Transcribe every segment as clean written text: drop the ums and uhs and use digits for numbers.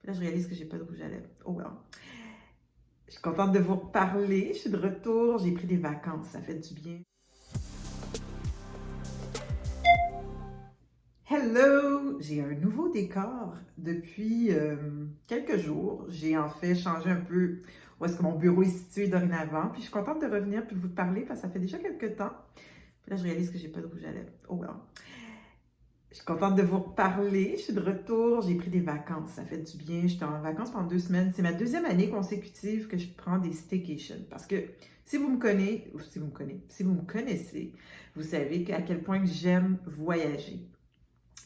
Là, je réalise que j'ai pas de rouge à lèvres. Oh well. Je suis contente de vous reparler. Je suis de retour. J'ai pris des vacances. Ça fait du bien. Hello! J'ai un nouveau décor depuis quelques jours. J'ai en fait changé un peu où est-ce que mon bureau est situé dorénavant. Puis je suis contente de revenir puis vous parler parce que ça fait déjà quelques temps. Puis là, je réalise que j'ai pas de rouge à lèvres. Oh well. Je suis contente de vous reparler. Je suis de retour. J'ai pris des vacances. Ça fait du bien. J'étais en vacances pendant 2 semaines. C'est ma deuxième année consécutive que je prends des staycations. Parce que si vous me connaissez, ou si vous me connaissez, vous savez à quel point j'aime voyager.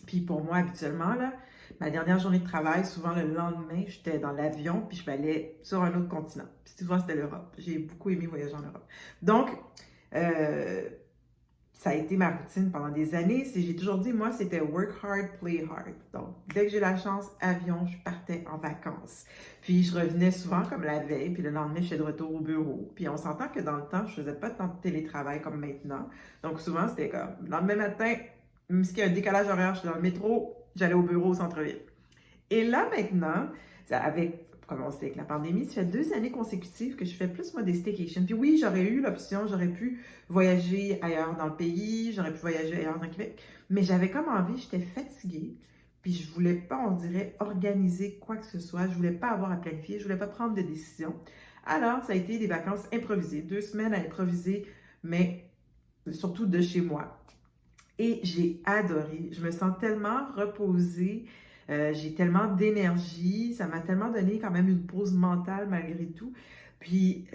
Puis pour moi, habituellement, là, ma dernière journée de travail, souvent le lendemain, j'étais dans l'avion, puis je m'allais sur un autre continent. Puis souvent, c'était l'Europe. J'ai beaucoup aimé voyager en Europe. Donc, euh, ça a été ma routine pendant des années. J'ai toujours dit, moi, c'était work hard, play hard. Donc, dès que j'ai la chance, avion, je partais en vacances. Puis, je revenais souvent comme la veille, puis le lendemain, j'étais de retour au bureau. Puis, on s'entend que dans le temps, je faisais pas tant de télétravail comme maintenant. Donc, souvent, c'était comme, le lendemain matin, même s'il y a un décalage horaire, je suis dans le métro, j'allais au bureau au centre-ville. Et là, maintenant, avec commencé avec la pandémie, ça fait 2 années consécutives que je fais plus, moi, des staycations. Puis oui, j'aurais eu l'option, j'aurais pu voyager ailleurs dans le pays, j'aurais pu voyager ailleurs dans le Québec, mais j'avais comme envie, j'étais fatiguée, puis je voulais pas, on dirait, organiser quoi que ce soit, je voulais pas avoir à planifier, je voulais pas prendre de décision. Alors, ça a été des vacances improvisées, 2 semaines à improviser, mais surtout de chez moi. Et j'ai adoré. Je me sens tellement reposée. J'ai tellement d'énergie. Ça m'a tellement donné quand même une pause mentale malgré tout. Puis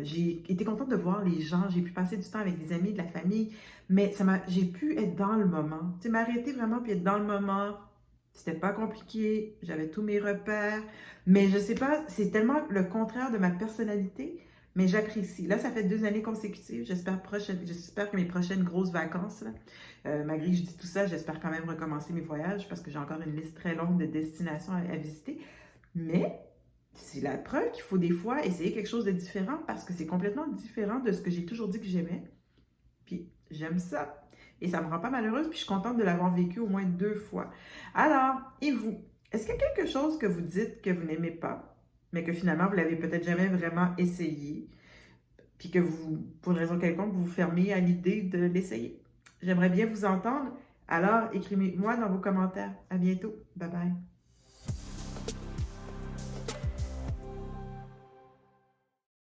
j'ai été contente de voir les gens. J'ai pu passer du temps avec des amis, de la famille. Mais j'ai pu être dans le moment. Tu sais, m'arrêter vraiment puis être dans le moment. C'était pas compliqué. J'avais tous mes repères. Mais je sais pas, c'est tellement le contraire de ma personnalité. Mais j'apprécie. Là, ça fait 2 années consécutives. J'espère que mes prochaines grosses vacances, là, malgré que je dis tout ça, j'espère quand même recommencer mes voyages parce que j'ai encore une liste très longue de destinations à visiter. Mais c'est la preuve qu'il faut des fois essayer quelque chose de différent parce que c'est complètement différent de ce que j'ai toujours dit que j'aimais. Puis j'aime ça. Et ça me rend pas malheureuse, puis je suis contente de l'avoir vécu au moins 2 fois. Alors, et vous? Est-ce qu'il y a quelque chose que vous dites que vous n'aimez pas, mais que finalement vous l'avez peut-être jamais vraiment essayé, puis que vous, pour une raison quelconque, vous vous fermez à l'idée de l'essayer? J'aimerais bien vous entendre. Alors, écrivez-moi dans vos commentaires. À bientôt. Bye bye.